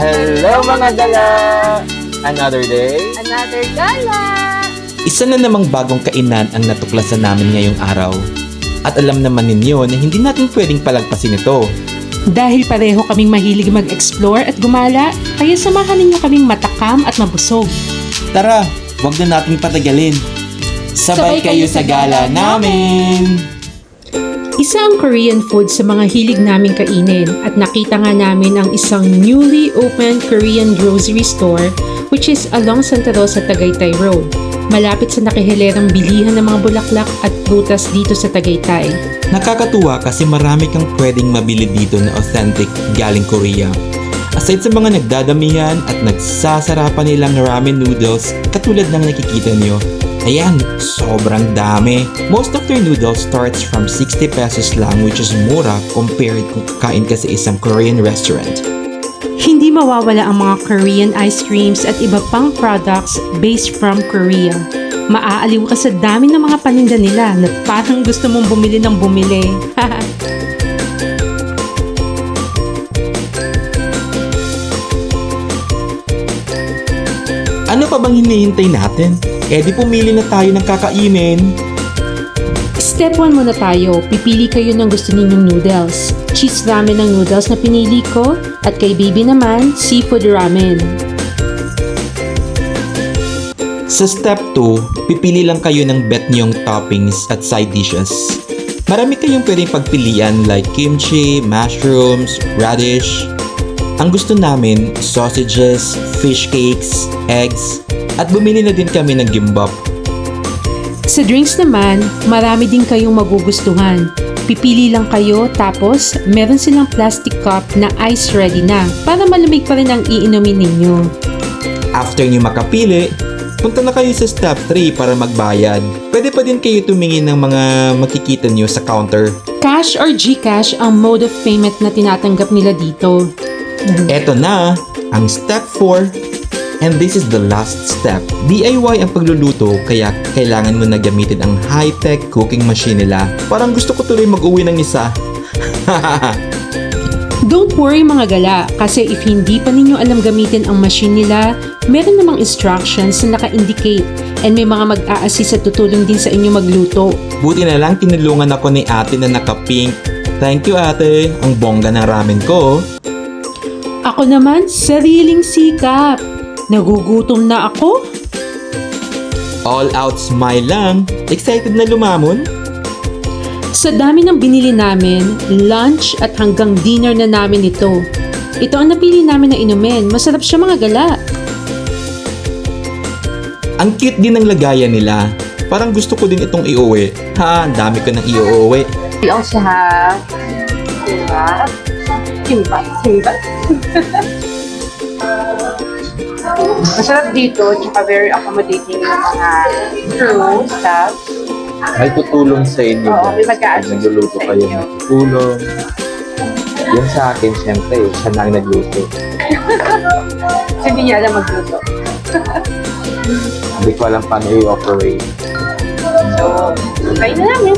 Hello mga gala! Another day? Another gala! Isa na namang bagong kainan ang natuklasan namin ngayong araw. At alam naman ninyo na hindi natin pwedeng palagpasin ito. Dahil pareho kaming mahilig mag-explore at gumala, kaya samahan ninyo kaming matakam at mabusog. Tara, wag na nating patagalin. Sabay kayo sa gala namin! Isa ang Korean food sa mga hilig naming kainin at nakita nga namin ang isang newly opened Korean grocery store which is along Santa Rosa, Tagaytay Road. Malapit sa nakihilerang bilihan ng mga bulaklak at prutas dito sa Tagaytay. Nakakatuwa kasi marami kang pwedeng mabili dito na authentic galing Korea. Aside sa mga nagdadamihan at nagsasarapan nilang ramen noodles katulad ng nakikita nyo, ayan, sobrang dami. Most of their noodles starts from 60 pesos lang which is mura compared kung kain ka sa isang Korean restaurant. Hindi mawawala ang mga Korean ice creams at iba pang products based from Korea. Maaaliw ka sa dami ng mga paninda nila na parang gusto mong bumili ng bumili. Ano pa bang hinihintay natin? Eh di pumili na tayo ng kakainin. Step 1 muna tayo. Pipili kayo ng gusto ninyong noodles. Cheese ramen ang noodles na pinili ko at kay baby naman, seafood ramen. Sa step 2, pipili lang kayo ng bet niyong toppings at side dishes. Marami kayong pwedeng pagpilian like kimchi, mushrooms, radish. Ang gusto namin, sausages, fish cakes, eggs, at bumili na din kami ng gimbap. Sa drinks naman, marami din kayong magugustuhan. Pipili lang kayo tapos meron silang plastic cup na ice ready na para malamig pa rin ang iinumin ninyo. After nyo makapili, punta na kayo sa step 3 para magbayad. Pwede pa din kayo tumingin ng mga makikita nyo sa counter. Cash or GCash ang mode of payment na tinatanggap nila dito. Eto na, ang step 4. And this is the last step. DIY ang pagluluto kaya kailangan mo na gamitin ang high-tech cooking machine nila. Parang gusto ko tuloy mag-uwi ng isa. Don't worry mga gala, kasi if hindi pa ninyo alam gamitin ang machine nila, meron namang instructions na naka-indicate and may mga mag-a-assist at tutulong din sa inyo magluto. Buti na lang tinulungan ako ni ate na naka-pink. Thank you ate, ang bongga ng ramen ko. Ako naman, sariling sikap. Nagugutom na ako. All out smile lang. Excited na lumamon? Sa dami ng binili namin, lunch at hanggang dinner na namin ito. Ito ang napili namin na inumin. Masarap siya mga gala. Ang cute din ng lagayan nila. Parang gusto ko din itong iuwi. Ha, ang dami ko nang iuwi. We also have kimbap. Masarap dito, tsaka very accommodating yung mga crew, staff. May tutulong sa inyo. Oo, may mag-a-assist Nagluluto sa kayo inyo. ng tutulong. Yan sa akin, syempre, siya na ang nagluto. Kasi hindi niya alam magluto. Hindi ko alam paano i-operate. So, try na namin.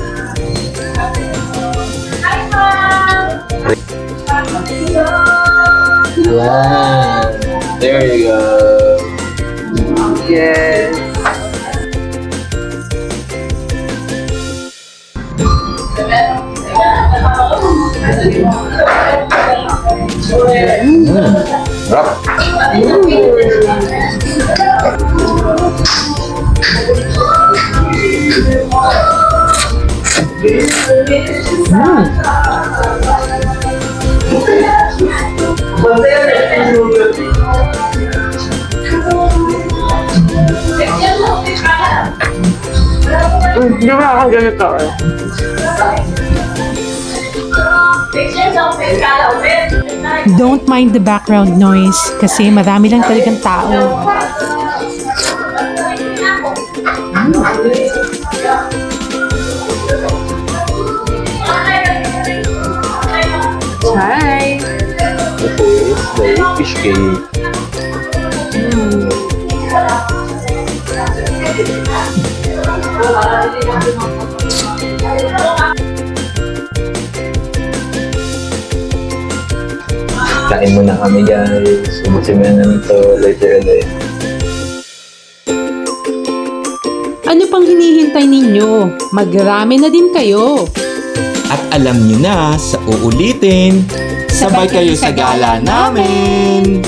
Yan. There you go. Yes. Sarap. Hindi mo ako ganito eh. Don't mind the background noise kasi marami lang talagang tao. Hi! Ito is the fish cake. Kain muna kami guys. Ubusin mo na namin to later ulit. Ano pang hinihintay ninyo? Magrami na din kayo! At alam nyo na, sa uulitin, sabay kayo sa gala namin!